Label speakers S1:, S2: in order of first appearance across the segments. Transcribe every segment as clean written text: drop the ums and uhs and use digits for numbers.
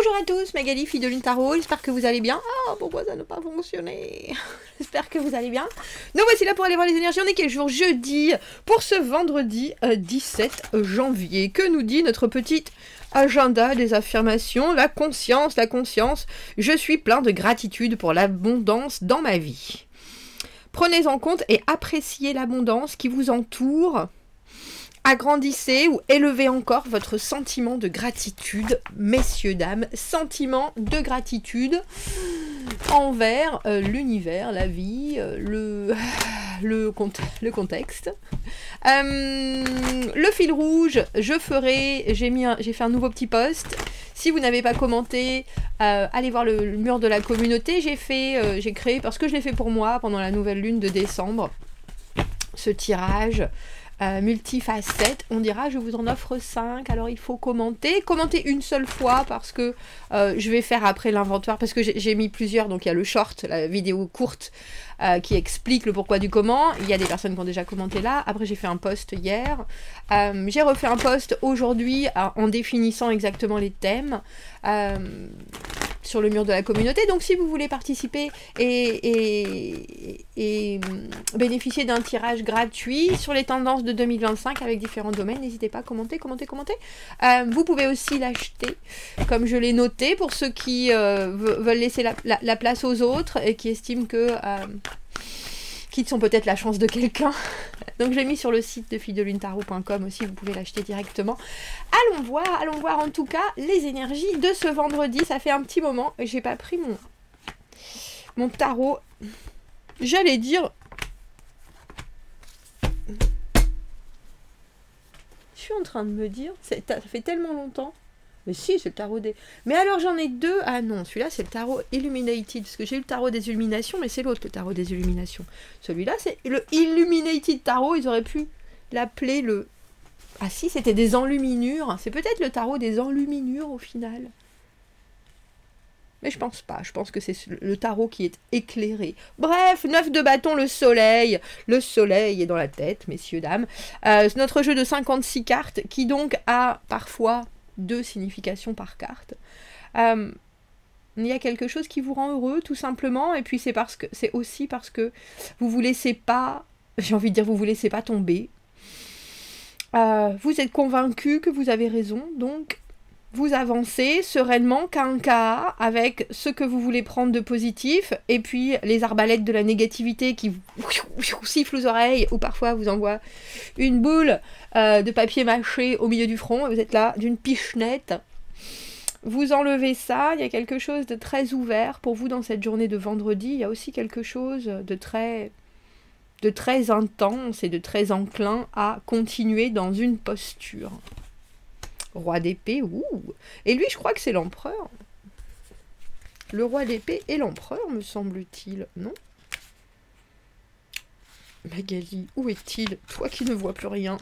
S1: Bonjour à tous, Magali, fille de Lune Tarot, j'espère que vous allez bien. Ah, pourquoi ça n'a pas fonctionné? J'espère que vous allez bien. Nous voici là pour aller voir les énergies. On est quel jour? Jeudi, pour ce vendredi 17 janvier. Que nous dit notre petite agenda des affirmations? La conscience, la conscience. Je suis plein de gratitude pour l'abondance dans ma vie. Prenez en compte et appréciez l'abondance qui vous entoure. Agrandissez ou élevez encore votre sentiment de gratitude, messieurs, dames. Sentiment de gratitude envers l'univers, la vie, le contexte. Le fil rouge, j'ai fait un nouveau petit post. Si vous n'avez pas commenté, allez voir le mur de la communauté. J'ai créé, parce que je l'ai fait pour moi pendant la nouvelle lune de décembre, ce tirage. Multifacette, on dira je vous en offre 5, alors il faut commenter une seule fois parce que je vais faire après l'inventoire, parce que j'ai mis plusieurs, donc il y a le short, la vidéo courte qui explique le pourquoi du comment. Il y a des personnes qui ont déjà commenté là, après j'ai fait un post hier, j'ai refait un post aujourd'hui en définissant exactement les thèmes sur le mur de la communauté. Donc si vous voulez participer et bénéficier d'un tirage gratuit sur les tendances de 2025 avec différents domaines, n'hésitez pas à commenter. Vous pouvez aussi l'acheter comme je l'ai noté pour ceux qui veulent laisser la place aux autres et qui estiment que qui sont peut-être la chance de quelqu'un. Donc je l'ai mis sur le site de filledeluntarot.com aussi, vous pouvez l'acheter directement. Allons voir en tout cas les énergies de ce vendredi. Ça fait un petit moment et j'ai pas pris mon tarot. J'allais dire... Je suis en train de me dire, ça fait tellement longtemps. Mais si, c'est le tarot des... Mais alors j'en ai deux. Ah non, celui-là c'est le tarot Illuminated. Parce que j'ai eu le tarot des Illuminations, mais c'est l'autre, le tarot des Illuminations. Celui-là c'est le Illuminated Tarot. Ils auraient pu l'appeler le... Ah si, c'était des enluminures. C'est peut-être le tarot des enluminures au final. Mais je pense pas. Je pense que c'est le tarot qui est éclairé. Bref, 9 de bâton, le soleil. Le soleil est dans la tête, messieurs, dames. C'est notre jeu de 56 cartes qui donc a parfois... 2 significations par carte. Il y a quelque chose qui vous rend heureux, tout simplement, et puis c'est aussi parce que vous vous laissez pas, j'ai envie de dire, vous vous laissez pas tomber. Vous êtes convaincu que vous avez raison, donc vous avancez sereinement, cas avec ce que vous voulez prendre de positif, et puis les arbalètes de la négativité qui vous sifflent aux oreilles, ou parfois vous envoient une boule de papier mâché au milieu du front, et vous êtes là d'une pichenette. Vous enlevez ça, il y a quelque chose de très ouvert pour vous dans cette journée de vendredi. Il y a aussi quelque chose de très intense et de très enclin à continuer dans une posture. Roi d'épée, ouh. Et lui, je crois que c'est l'empereur. Le roi d'épée et l'empereur, me semble-t-il, non? Magali, où est-il? Toi qui ne vois plus rien.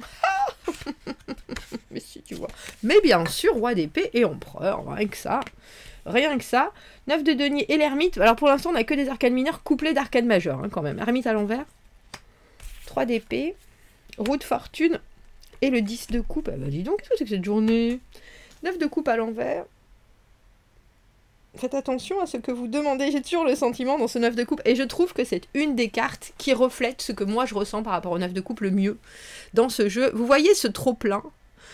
S1: Mais si tu vois. Mais bien sûr, roi d'épée et empereur, rien que ça. Rien que ça. 9 de denier et l'ermite. Alors pour l'instant, on n'a que des arcanes mineurs couplés d'arcanes majeures, hein, quand même. Ermite à l'envers. 3 d'épée. Roue de fortune. Et le 10 de coupe. Ah bah dis donc, qu'est-ce que c'est que cette journée? 9 de coupe à l'envers. Faites attention à ce que vous demandez. J'ai toujours le sentiment dans ce 9 de coupe. Et je trouve que c'est une des cartes qui reflète ce que moi je ressens par rapport au 9 de coupe le mieux dans ce jeu. Vous voyez ce trop-plein?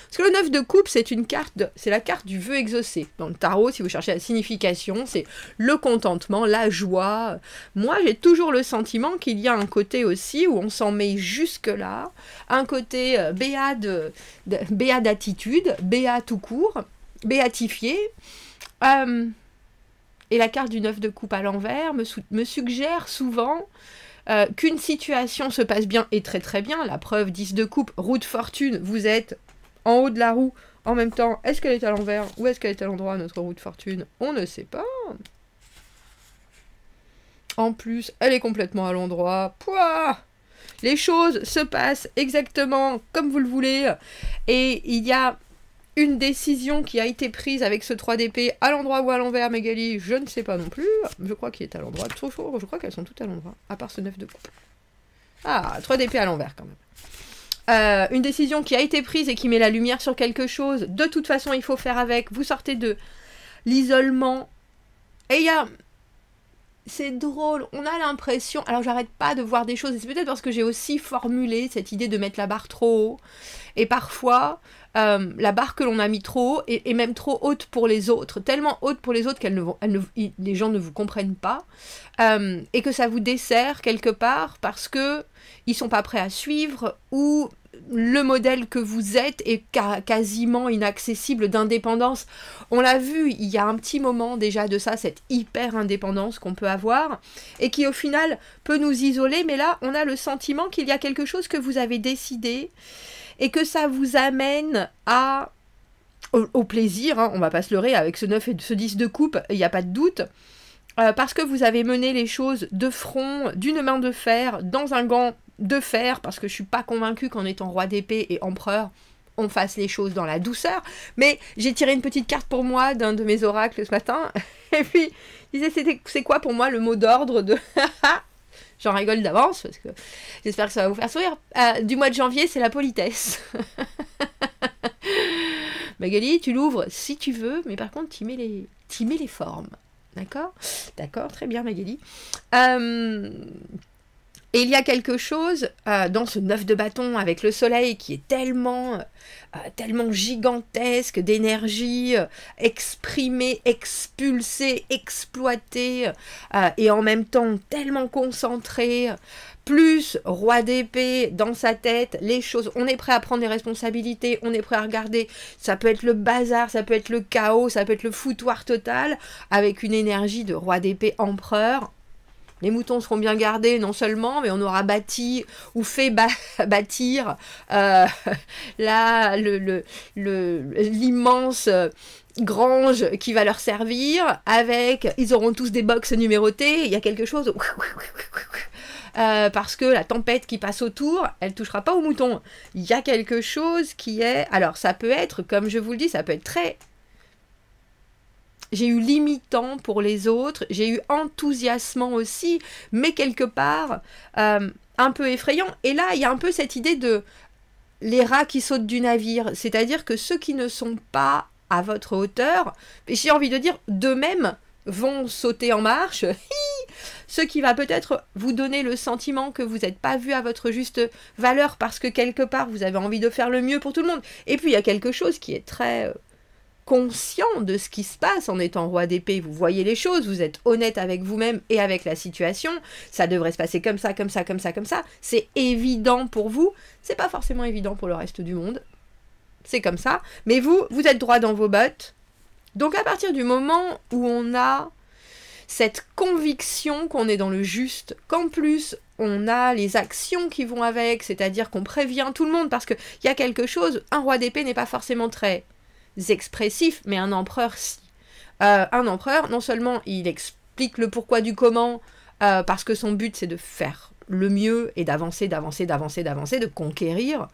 S1: Parce que le 9 de coupe, c'est une carte, c'est la carte du vœu exaucé. Dans le tarot, si vous cherchez la signification, c'est le contentement, la joie. Moi, j'ai toujours le sentiment qu'il y a un côté aussi où on s'en met jusque-là, un côté béat d'attitude, béat tout court, béatifié. Et la carte du 9 de coupe à l'envers me suggère souvent qu'une situation se passe bien et très très bien. La preuve, 10 de coupe, roue de fortune, vous êtes en haut de la roue. En même temps, est-ce qu'elle est à l'envers ou est-ce qu'elle est à l'endroit, notre roue de fortune? On ne sait pas. En plus, elle est complètement à l'endroit. Pouah! Les choses se passent exactement comme vous le voulez. Et il y a une décision qui a été prise avec ce 3 d'épée à l'endroit ou à l'envers, Magali, je ne sais pas non plus. Je crois qu'il est à l'endroit. Je crois qu'elles sont toutes à l'endroit, à part ce 9 de coupe. Ah, 3 d'épée à l'envers quand même. Une décision qui a été prise et qui met la lumière sur quelque chose. De toute façon, il faut faire avec. Vous sortez de l'isolement. Et il y a... C'est drôle, on a l'impression... Alors j'arrête pas de voir des choses, et c'est peut-être parce que j'ai aussi formulé cette idée de mettre la barre trop haut. Et parfois, la barre que l'on a mis trop haut est même trop haute pour les autres. Tellement haute pour les autres les gens ne vous comprennent pas. Et que ça vous dessert quelque part parce que ils sont pas prêts à suivre ou... Le modèle que vous êtes est quasiment inaccessible d'indépendance. On l'a vu, il y a un petit moment déjà de ça, cette hyper indépendance qu'on peut avoir, et qui au final peut nous isoler, mais là on a le sentiment qu'il y a quelque chose que vous avez décidé, et que ça vous amène au plaisir, hein, on va pas se leurrer, avec ce 9 et ce 10 de coupe, il n'y a pas de doute, parce que vous avez mené les choses de front, d'une main de fer, dans un gant de fer, parce que je suis pas convaincue qu'en étant roi d'épée et empereur, on fasse les choses dans la douceur. Mais j'ai tiré une petite carte pour moi d'un de mes oracles ce matin, et puis il disait c'est quoi pour moi le mot d'ordre de... J'en rigole d'avance, parce que j'espère que ça va vous faire sourire. Du mois de janvier, c'est la politesse. Magali, tu l'ouvres si tu veux, mais par contre, tu mets les formes. D'accord? D'accord, très bien Magali. Et il y a quelque chose dans ce 9 de bâton avec le soleil qui est tellement gigantesque d'énergie exprimée, expulsée, exploitée et en même temps tellement concentrée, plus roi d'épée dans sa tête, les choses, on est prêt à prendre des responsabilités, on est prêt à regarder, ça peut être le bazar, ça peut être le chaos, ça peut être le foutoir total, avec une énergie de roi d'épée empereur. Les moutons seront bien gardés, non seulement, mais on aura bâti ou fait bâtir l'immense grange qui va leur servir. Ils auront tous des box numérotées. Il y a quelque chose... parce que la tempête qui passe autour, elle ne touchera pas aux moutons. Il y a quelque chose qui est... Alors, ça peut être, comme je vous le dis, ça peut être très... J'ai eu limitant pour les autres, j'ai eu enthousiasmant aussi, mais quelque part un peu effrayant. Et là, il y a un peu cette idée de les rats qui sautent du navire, c'est-à-dire que ceux qui ne sont pas à votre hauteur, j'ai envie de dire d'eux-mêmes, vont sauter en marche, ce qui va peut-être vous donner le sentiment que vous n'êtes pas vu à votre juste valeur parce que quelque part vous avez envie de faire le mieux pour tout le monde. Et puis il y a quelque chose qui est très... conscient de ce qui se passe en étant roi d'épée, vous voyez les choses, vous êtes honnête avec vous-même et avec la situation, ça devrait se passer comme ça, comme ça, comme ça, comme ça, c'est évident pour vous, c'est pas forcément évident pour le reste du monde, c'est comme ça, mais vous êtes droit dans vos bottes, donc à partir du moment où on a cette conviction qu'on est dans le juste, qu'en plus on a les actions qui vont avec, c'est-à-dire qu'on prévient tout le monde, parce qu'il y a quelque chose, un roi d'épée n'est pas forcément très expressif, mais un empereur si. Un empereur, non seulement il explique le pourquoi du comment, parce que son but c'est de faire le mieux et d'avancer, de conquérir.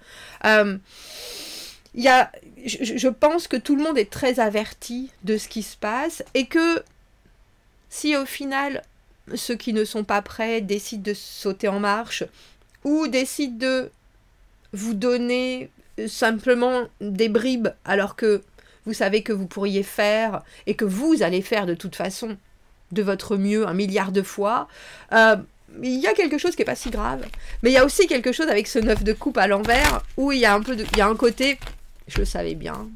S1: Je pense que tout le monde est très averti de ce qui se passe et que si au final ceux qui ne sont pas prêts décident de sauter en marche ou décident de vous donner simplement des bribes alors que vous savez que vous pourriez faire et que vous allez faire de toute façon de votre mieux 1 milliard de fois, il y a quelque chose qui n'est pas si grave. Mais il y a aussi quelque chose avec ce 9 de coupe à l'envers où il y a un côté, je le savais bien,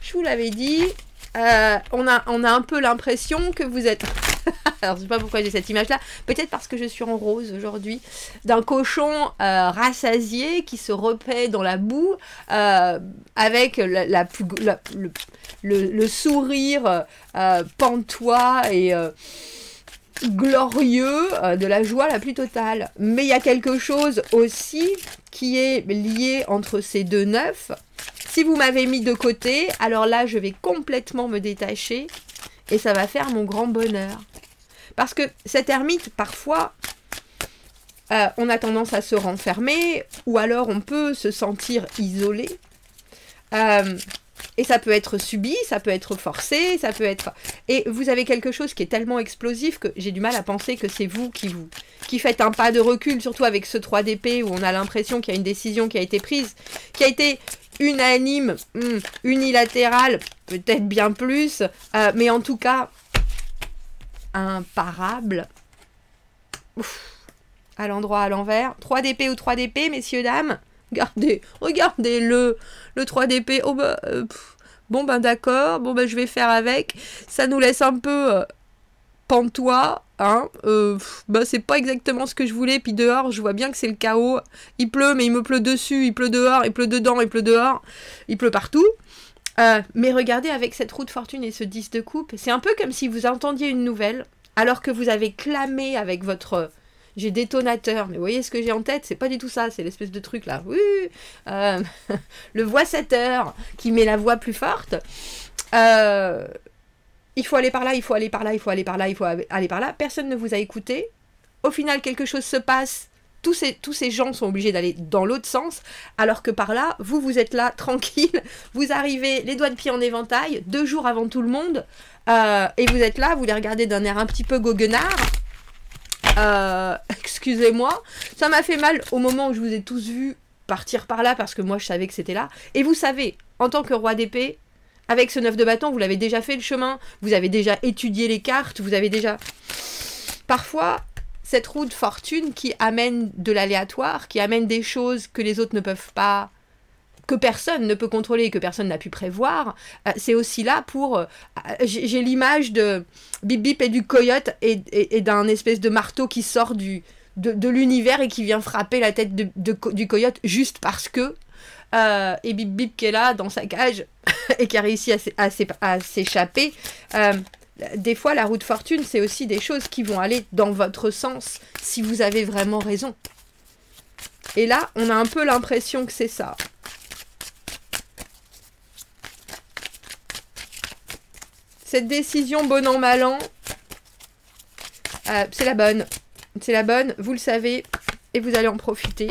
S1: je vous l'avais dit, on a un peu l'impression que vous êtes... Alors, je ne sais pas pourquoi j'ai cette image-là. Peut-être parce que je suis en rose aujourd'hui. D'un cochon rassasié qui se repaît dans la boue avec le sourire pantois et glorieux de la joie la plus totale. Mais il y a quelque chose aussi qui est lié entre ces deux 9. Si vous m'avez mis de côté, alors là, je vais complètement me détacher et ça va faire mon grand bonheur. Parce que cette ermite, parfois, on a tendance à se renfermer, ou alors on peut se sentir isolé. Et ça peut être subi, ça peut être forcé, ça peut être... Et vous avez quelque chose qui est tellement explosif que j'ai du mal à penser que c'est vous qui faites un pas de recul, surtout avec ce 3 d'épée où on a l'impression qu'il y a une décision qui a été prise, qui a été unanime, unilatéral, peut-être bien plus, mais en tout cas, imparable. Ouf. À l'endroit, à l'envers. 3 d'épée ou 3 d'épée, messieurs, dames. Regardez-le. Le 3 d'épée. Oh bah, bon ben d'accord. Bon ben je vais faire avec. Ça nous laisse un peu pantois. Hein. Bah c'est pas exactement ce que je voulais. Puis dehors, je vois bien que c'est le chaos. Il pleut, mais il me pleut dessus. Il pleut dehors, il pleut dedans, il pleut dehors. Il pleut partout. Mais regardez, avec cette roue de fortune et ce 10 de coupe, c'est un peu comme si vous entendiez une nouvelle, alors que vous avez clamé avec votre... J'ai détonateur, mais vous voyez ce que j'ai en tête, c'est pas du tout ça, c'est l'espèce de truc là. Oui, le voix-sateur qui met la voix plus forte. Il faut aller par là, il faut aller par là, il faut aller par là, il faut aller par là. Personne ne vous a écouté. Au final, quelque chose se passe. Tous ces gens sont obligés d'aller dans l'autre sens, alors que par là, vous êtes là, tranquille. Vous arrivez les doigts de pied en éventail, 2 jours avant tout le monde, et vous êtes là, vous les regardez d'un air un petit peu goguenard. Excusez-moi, ça m'a fait mal au moment où je vous ai tous vus partir par là, parce que moi je savais que c'était là. Et vous savez, en tant que roi d'épée, avec ce 9 de bâton, vous l'avez déjà fait le chemin, vous avez déjà étudié les cartes, vous avez déjà... Parfois, cette roue de fortune qui amène de l'aléatoire, qui amène des choses que les autres ne peuvent pas... que personne ne peut contrôler, que personne n'a pu prévoir, c'est aussi là pour... j'ai l'image de Bip Bip et du coyote et d'un espèce de marteau qui sort de l'univers et qui vient frapper la tête du coyote juste parce que... et Bip Bip qui est là dans sa cage et qui a réussi à s'échapper. Des fois, la roue de fortune, c'est aussi des choses qui vont aller dans votre sens si vous avez vraiment raison. Et là, on a un peu l'impression que c'est ça. Cette décision, bon an, mal an, c'est la bonne. C'est la bonne, vous le savez, et vous allez en profiter.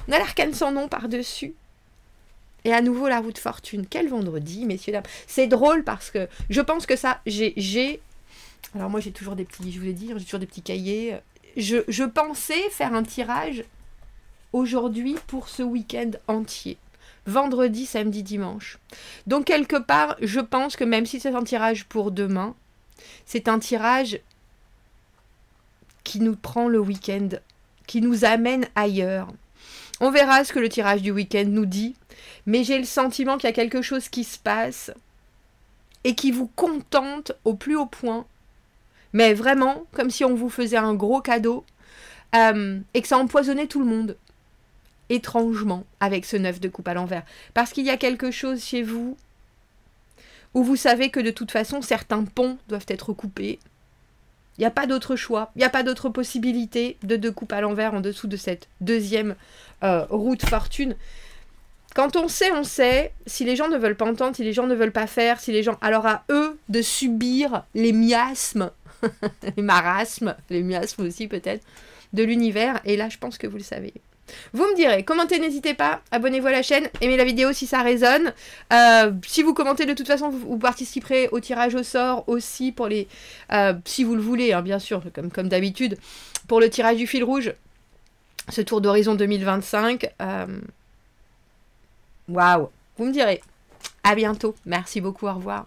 S1: On a l'arcane sans nom par-dessus. Et à nouveau, la roue de fortune. Quel vendredi, messieurs, dames. C'est drôle parce que je pense que ça, alors moi, j'ai toujours des petits, je vous l'ai dit, j'ai toujours des petits cahiers. Je pensais faire un tirage aujourd'hui pour ce week-end entier. Vendredi, samedi, dimanche. Donc, quelque part, je pense que même si c'est un tirage pour demain, c'est un tirage qui nous prend le week-end, qui nous amène ailleurs. On verra ce que le tirage du week-end nous dit, mais j'ai le sentiment qu'il y a quelque chose qui se passe et qui vous contente au plus haut point, mais vraiment comme si on vous faisait un gros cadeau et que ça empoisonnait tout le monde. Étrangement, avec ce 9 de coupe à l'envers. Parce qu'il y a quelque chose chez vous où vous savez que de toute façon, certains ponts doivent être coupés. Il n'y a pas d'autre choix, il n'y a pas d'autre possibilité de 2 coupes à l'envers en dessous de cette deuxième roue de fortune. Quand on sait, on sait. Si les gens ne veulent pas entendre, si les gens ne veulent pas faire, si les gens... Alors à eux de subir les miasmes, les marasmes, les miasmes aussi peut-être, de l'univers. Et là, je pense que vous le savez. Vous me direz, commentez, n'hésitez pas, abonnez-vous à la chaîne, aimez la vidéo si ça résonne. Si vous commentez, de toute façon, vous participerez au tirage au sort aussi pour les... si vous le voulez, hein, bien sûr, comme d'habitude, pour le tirage du fil rouge, ce tour d'horizon 2025. Waouh, vous me direz. À bientôt. Merci beaucoup, au revoir.